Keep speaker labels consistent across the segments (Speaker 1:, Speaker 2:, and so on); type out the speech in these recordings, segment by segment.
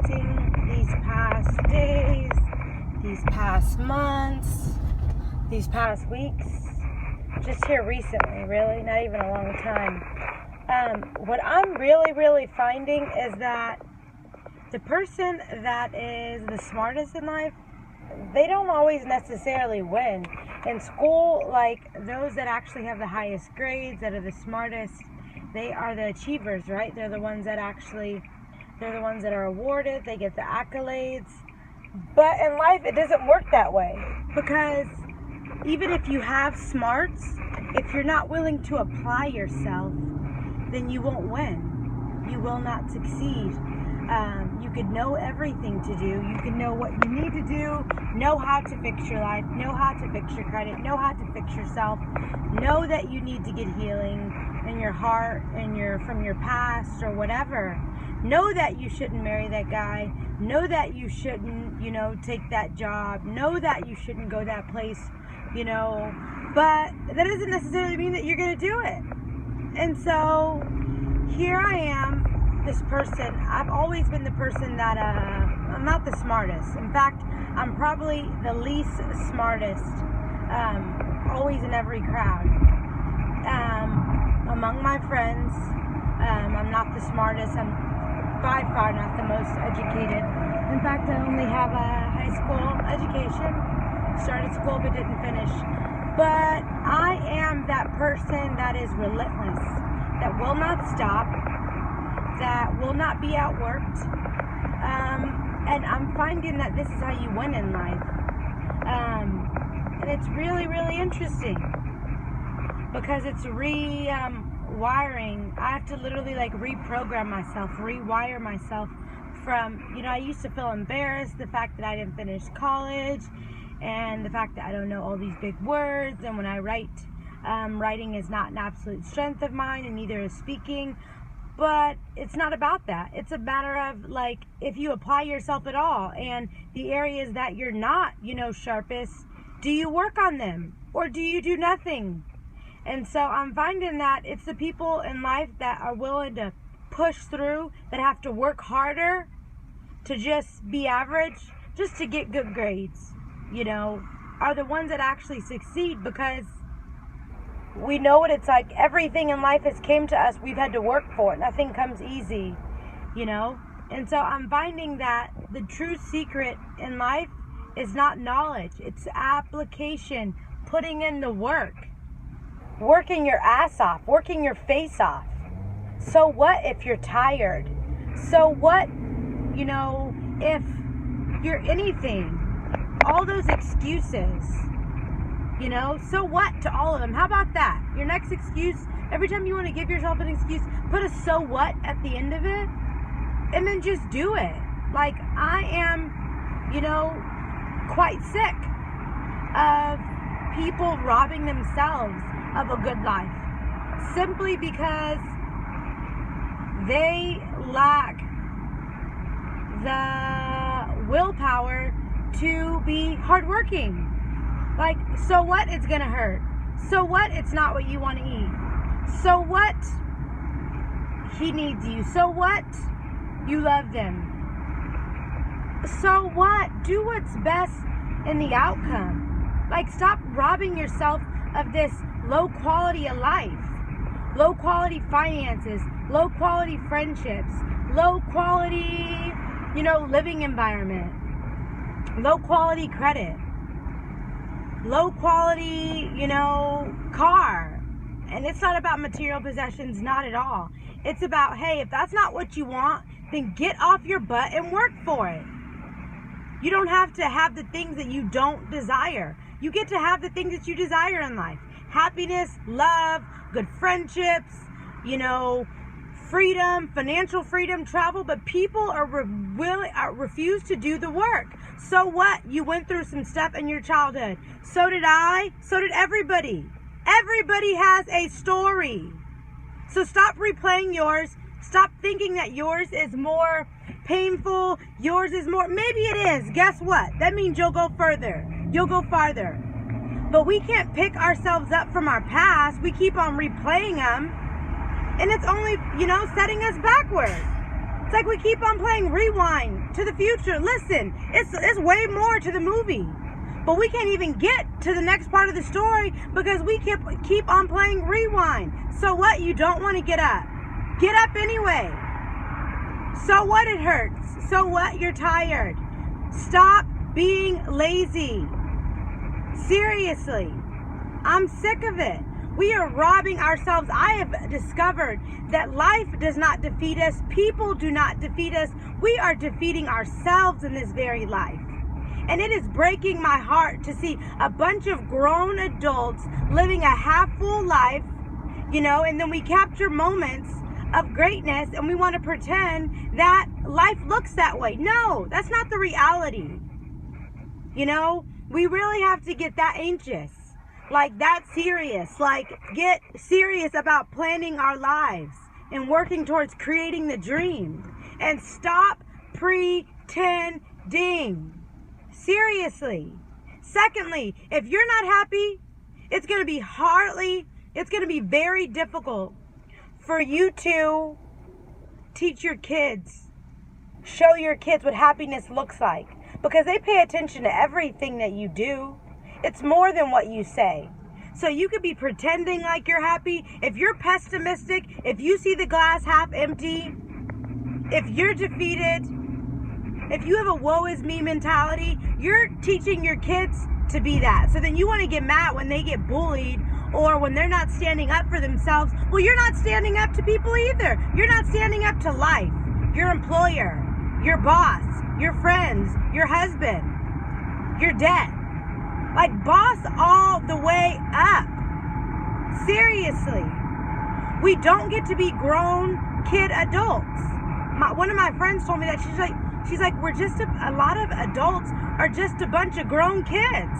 Speaker 1: reflecting these past days, these past months, these past weeks, just here recently, really, not even a long time. What I'm really finding is that the person that is the smartest in life, they don't always necessarily win. In school, like those that actually have the highest grades, that are the smartest, they are the achievers, right? They're the ones that are awarded, they get the accolades. But in life, it doesn't work that way, because even if you have smarts, if you're not willing to apply yourself, then you won't win. You will not succeed. You could know everything to do. You can know what you need to do, know how to fix your life, know how to fix your credit, know how to fix yourself, know that you need to get healing in your heart and from your past or whatever. Know that you shouldn't marry that guy. Know that you shouldn't, take that job. Know that you shouldn't go that place, But that doesn't necessarily mean that you're going to do it. And so here I am, this person. I've always been the person that I'm not the smartest. In fact, I'm probably the least smartest, always in every crowd. Among my friends, I'm not the smartest. I'm by far not the most educated. In fact, I only have a high school education. Started school but didn't finish. But I am that person that is relentless, that will not stop, that will not be outworked. And I'm finding that this is how you win in life. And it's really interesting, because it's rewiring. I have to literally reprogram myself, rewire myself from, I used to feel embarrassed, the fact that I didn't finish college, and the fact that I don't know all these big words, and when I write, writing is not an absolute strength of mine, and neither is speaking. But it's not about that. It's a matter of, if you apply yourself at all, and the areas that you're not, sharpest, do you work on them, or do you do nothing? And so I'm finding that it's the people in life that are willing to push through, that have to work harder to just be average, just to get good grades, are the ones that actually succeed, because we know what it's like. Everything in life has came to us. We've had to work for it. Nothing comes easy, And so I'm finding that the true secret in life is not knowledge. It's application, putting in the work, working your ass off, working your face off. So what if you're tired? So what, if you're anything? All those excuses, so what to all of them? How about that? Your next excuse, every time you want to give yourself an excuse, put a so what at the end of it, and then just do it. I am, quite sick of people robbing themselves of a good life simply because they lack the willpower to be hardworking. So what? It's gonna hurt. So what? It's not what you want to eat. So what? He needs you. So what? You love them. So what? Do what's best in the outcome. Stop robbing yourself of this low quality of life, low quality finances, low quality friendships, low quality, living environment, low quality credit, low quality, car. And it's not about material possessions, not at all. It's about, hey, if that's not what you want, then get off your butt and work for it. You don't have to have the things that you don't desire. You get to have the things that you desire in life. Happiness, love, good friendships, freedom, financial freedom, travel, but people refuse to do the work. So what? You went through some stuff in your childhood. So did I. So did everybody. Everybody has a story. So stop replaying yours. Stop thinking that yours is more painful. Yours is more. Maybe it is. Guess what? That means you'll go further. You'll go farther. But we can't pick ourselves up from our past. We keep on replaying them. And it's only, setting us backwards. It's like we keep on playing rewind to the future. Listen, it's way more to the movie. But we can't even get to the next part of the story because we keep on playing Rewind. So what? You don't want to get up. Get up anyway. So what? It hurts. So what? You're tired. Stop being lazy. Seriously. I'm sick of it. We are robbing ourselves. I have discovered that life does not defeat us. People do not defeat us. We are defeating ourselves in this very life. And it is breaking my heart to see a bunch of grown adults living a half-full life, and then we capture moments of greatness and we want to pretend that life looks that way. No, that's not the reality. We really have to get that anxious. Like that serious, get serious about planning our lives and working towards creating the dream and stop pretending. Seriously. Secondly, if you're not happy, it's going to be very difficult for you to teach your kids, show your kids what happiness looks like because they pay attention to everything that you do. It's more than what you say. So you could be pretending like you're happy. If you're pessimistic, if you see the glass half empty, if you're defeated, if you have a woe is me mentality, you're teaching your kids to be that. So then you want to get mad when they get bullied or when they're not standing up for themselves. Well, you're not standing up to people either. You're not standing up to life, your employer, your boss, your friends, your husband, your debt. Boss all the way up. Seriously. We don't get to be grown kid adults. One of my friends told me that she's like, we're just a lot of adults are just a bunch of grown kids.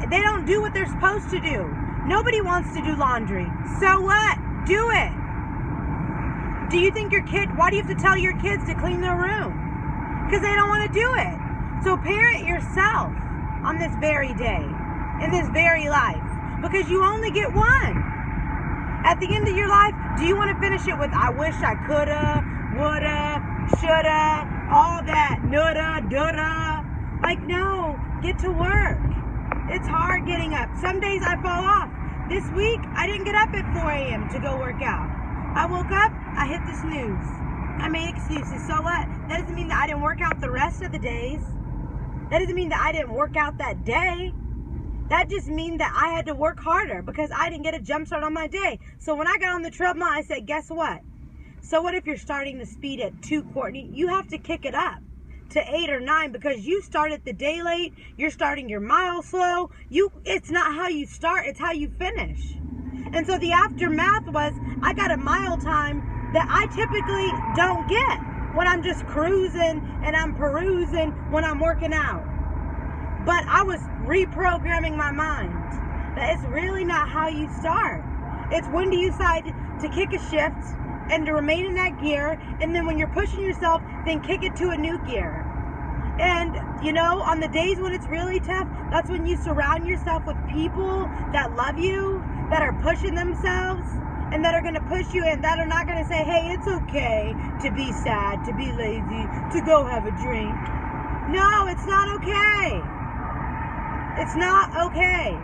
Speaker 1: They don't do what they're supposed to do. Nobody wants to do laundry. So what? Do it. Do you think why do you have to tell your kids to clean their room? Because they don't want to do it. So parent yourself on this very day, in this very life, because you only get one. At the end of your life, do you want to finish it with, I wish I coulda, woulda, shoulda, all that, nutta, dutta? No, get to work. It's hard getting up. Some days I fall off. This week, I didn't get up at 4 a.m. to go work out. I woke up, I hit the snooze. I made excuses. So what? That doesn't mean that I didn't work out the rest of the days. That doesn't mean that I didn't work out that day. That just means that I had to work harder because I didn't get a jump start on my day. So when I got on the treadmill, I said, guess what? So what if you're starting to speed at 2, Cortney? You have to kick it up to 8 or 9 because you started the day late. You're starting your mile slow. It's not how you start, it's how you finish. And so the aftermath was I got a mile time that I typically don't get when I'm just cruising and I'm perusing when I'm working out. But I was reprogramming my mind that it's really not how you start. It's when do you decide to kick a shift and to remain in that gear, and then when you're pushing yourself, then kick it to a new gear. And, on the days when it's really tough, that's when you surround yourself with people that love you, that are pushing themselves, and that are going to push you and that are not going to say, hey, it's okay to be sad, to be lazy, to go have a drink. No, it's not okay. It's not okay.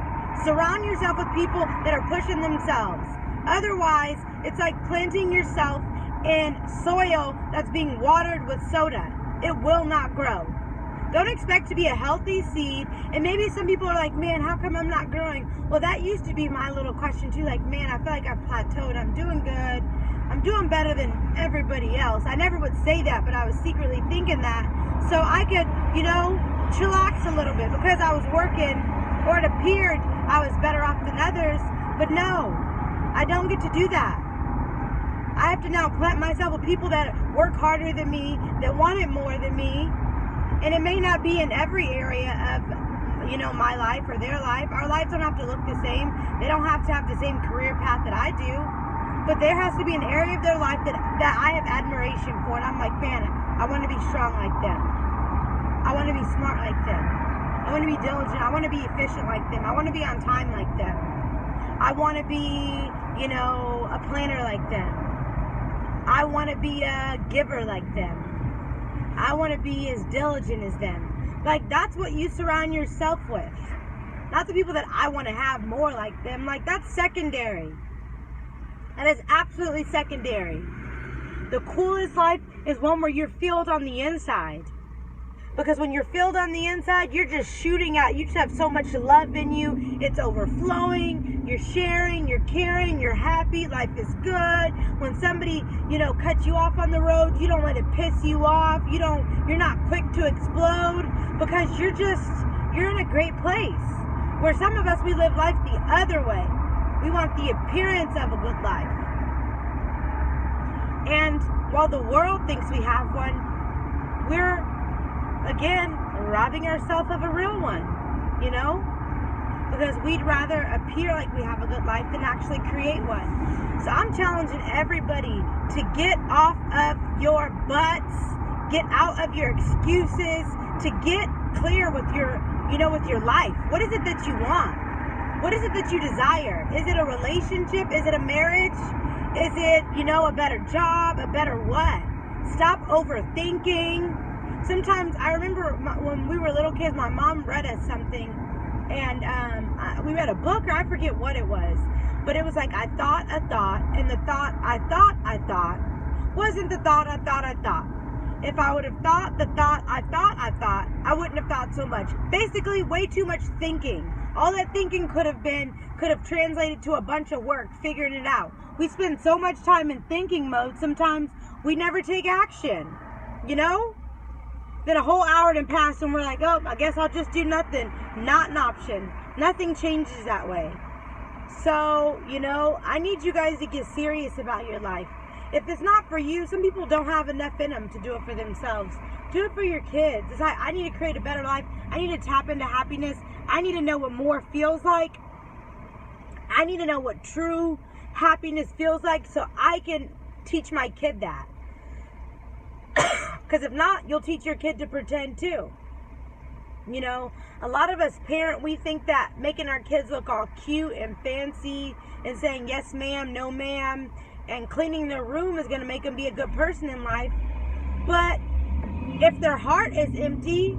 Speaker 1: Surround yourself with people that are pushing themselves. Otherwise, it's like planting yourself in soil that's being watered with soda. It will not grow. Don't expect to be a healthy seed. And maybe some people are like, man, how come I'm not growing? Well, that used to be my little question too. Like, man, I feel like I've plateaued. I'm doing good. I'm doing better than everybody else. I never would say that, but I was secretly thinking that. So I could, chillax a little bit because I was working, or it appeared I was better off than others. But no, I don't get to do that. I have to now plant myself with people that work harder than me, that want it more than me. And it may not be in every area of, my life or their life. Our lives don't have to look the same. They don't have to have the same career path that I do. But there has to be an area of their life that I have admiration for. And I'm like, man, I want to be strong like them. I want to be smart like them. I want to be diligent. I want to be efficient like them. I want to be on time like them. I want to be, a planner like them. I want to be a giver like them. I want to be as diligent as them. Like, that's what you surround yourself with. Not the people that I want to have more like them. Like, that's secondary. That is absolutely secondary. The coolest life is one where you're filled on the inside. Because when you're filled on the inside, you're just shooting out. You just have so much love in you. It's overflowing. You're sharing. You're caring. You're happy. Life is good. When somebody, cuts you off on the road, you don't let it piss you off. You're not quick to explode because you're in a great place. Where some of us, we live life the other way. We want the appearance of a good life. And while the world thinks we have one, we're, again, robbing ourselves of a real one, because we'd rather appear like we have a good life than actually create one. So I'm challenging everybody to get off of your butts, get out of your excuses, to get clear with your life. What is it that you want? What is it that you desire? Is it a relationship? Is it a marriage? Is it, a better job? A better what? Stop overthinking. Sometimes I remember when we were little kids, my mom read us something, and we read a book, or I forget what it was, but it was like, I thought a thought, and the thought I thought wasn't the thought I thought. If I would have thought the thought I thought, I wouldn't have thought so much. Basically, way too much thinking. All that thinking could have translated to a bunch of work, figuring it out. We spend so much time in thinking mode, sometimes we never take action, Then a whole hour done passed and we're like, oh, I guess I'll just do nothing. Not an option. Nothing changes that way. So, I need you guys to get serious about your life. If it's not for you, some people don't have enough in them to do it for themselves. Do it for your kids. It's like, I need to create a better life. I need to tap into happiness. I need to know what more feels like. I need to know what true happiness feels like so I can teach my kid that. Because if not, you'll teach your kid to pretend too. A lot of us we think that making our kids look all cute and fancy and saying yes ma'am, no ma'am, and cleaning their room is going to make them be a good person in life. But if their heart is empty,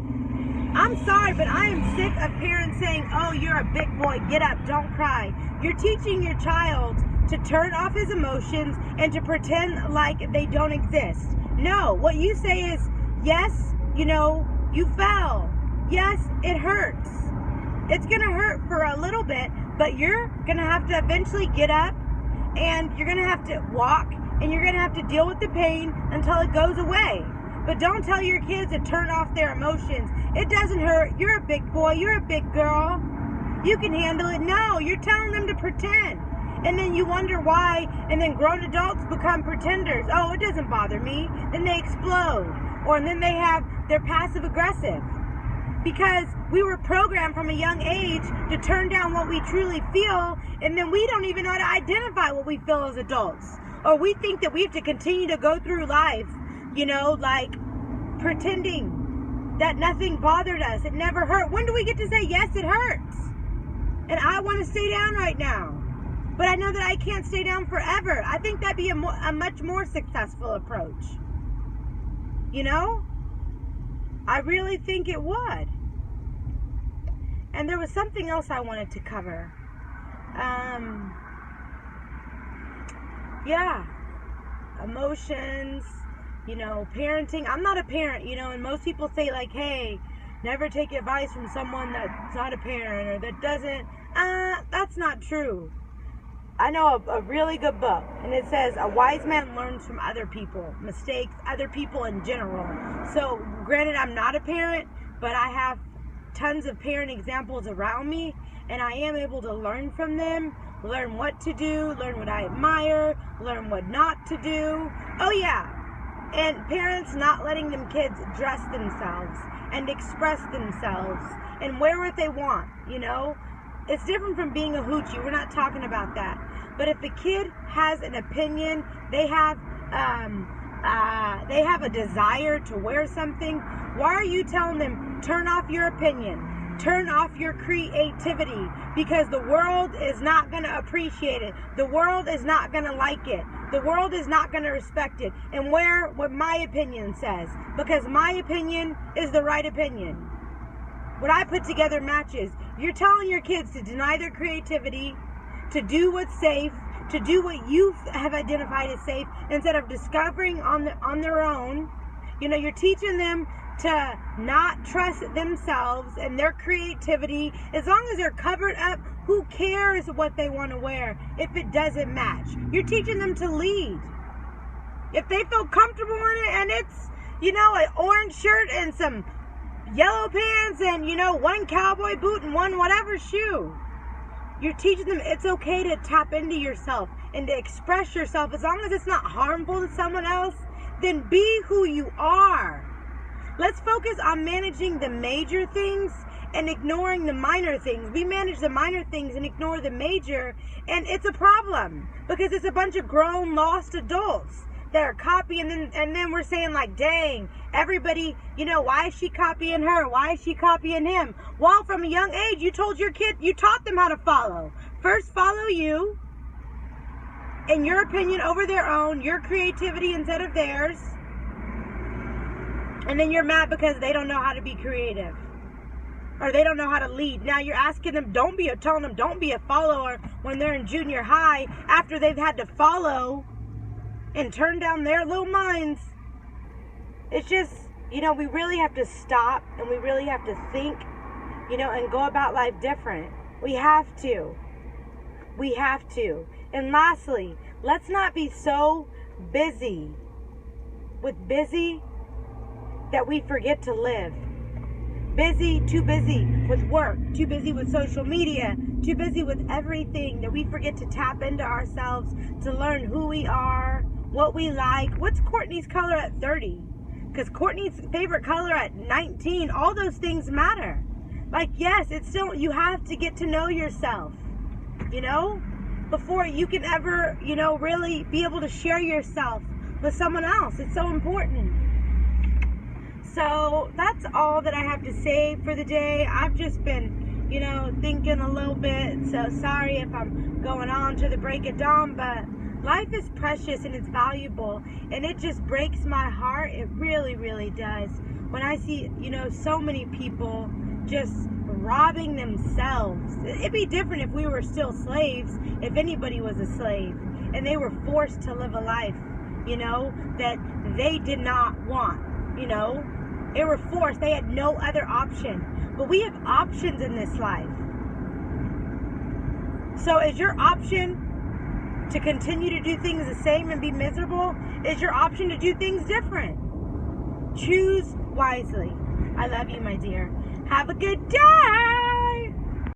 Speaker 1: I'm sorry, but I am sick of parents saying, oh, you're a big boy, get up, don't cry. You're teaching your child to turn off his emotions and to pretend like they don't exist. No, what you say is, yes, you fell. Yes, it hurts. It's going to hurt for a little bit, but you're going to have to eventually get up, and you're going to have to walk, and you're going to have to deal with the pain until it goes away. But don't tell your kids to turn off their emotions. It doesn't hurt. You're a big boy. You're a big girl. You can handle it. No, you're telling them to pretend. And then you wonder why, and then grown adults become pretenders. Oh, it doesn't bother me. Then they explode. Or then they're passive aggressive. Because we were programmed from a young age to turn down what we truly feel, and then we don't even know how to identify what we feel as adults. Or we think that we have to continue to go through life, like pretending that nothing bothered us. It never hurt. When do we get to say, yes, it hurts? And I want to stay down right now. But I know that I can't stay down forever. I think that'd be a much more successful approach. I really think it would. And there was something else I wanted to cover. Emotions, parenting. I'm not a parent, and most people say like, hey, never take advice from someone that's not a parent or that doesn't. That's not true. I know a really good book, and it says a wise man learns from other people, mistakes, other people in general. So granted, I'm not a parent, but I have tons of parent examples around me, and I am able to learn from them, learn what to do, learn what I admire, learn what not to do. Oh yeah, and parents not letting them kids dress themselves and express themselves and wear what they want, It's different from being a hoochie. We're not talking about that. But if a kid has an opinion, they have a desire to wear something, why are you telling them, turn off your opinion, turn off your creativity? Because the world is not going to appreciate it. The world is not going to like it. The world is not going to respect it and wear what my opinion says, because my opinion is the right opinion. What I put together matches. You're telling your kids to deny their creativity, to do what's safe, to do what you have identified as safe, instead of discovering on their own. You know, you're teaching them to not trust themselves and their creativity. As long as they're covered up, who cares what they want to wear if it doesn't match? You're teaching them to lead. If they feel comfortable in it and it's, you know, an orange shirt and some yellow pants and, you know, one cowboy boot and one whatever shoe, you're teaching them it's okay to tap into yourself and to express yourself. As long as it's not harmful to someone else, then be who you are. Let's focus on managing the major things and ignoring the minor things. We manage the minor things and ignore the major, and it's a problem because it's a bunch of grown, lost adults that are copying, and then we're saying like, dang, everybody, you know, why is she copying her? Why is she copying him? Well, from a young age, you told your kid, you taught them how to follow. First, follow you and your opinion over their own, your creativity instead of theirs. And then you're mad because they don't know how to be creative, or they don't know how to lead. Now you're asking them, telling them don't be a follower when they're in junior high, after they've had to follow and turn down their little minds. It's just, you know, we really have to stop and we really have to think, you know, and go about life different. We have to. We have to. And lastly, let's not be so busy that we forget to live. Too busy with work, too busy with social media, too busy with everything, that we forget to tap into ourselves, to learn who we are, what we like. What's Courtney's color at 30? Because Courtney's favorite color at 19, all those things matter. Like, yes, it's still, you have to get to know yourself, you know, before you can ever, you know, really be able to share yourself with someone else. It's so important. So that's all that I have to say for the day. I've just been, you know, thinking a little bit. So sorry if I'm going on to the break of dawn, but life is precious and it's valuable. And it just breaks my heart. It really, really does. When I see, you know, so many people just robbing themselves. It'd be different if we were still slaves, if anybody was a slave, and they were forced to live a life, you know, that they did not want, you know. They were forced. They had no other option. But we have options in this life. So is your option to continue to do things the same and be miserable? Is your option to do things different? Choose wisely. I love you, my dear. Have a good day.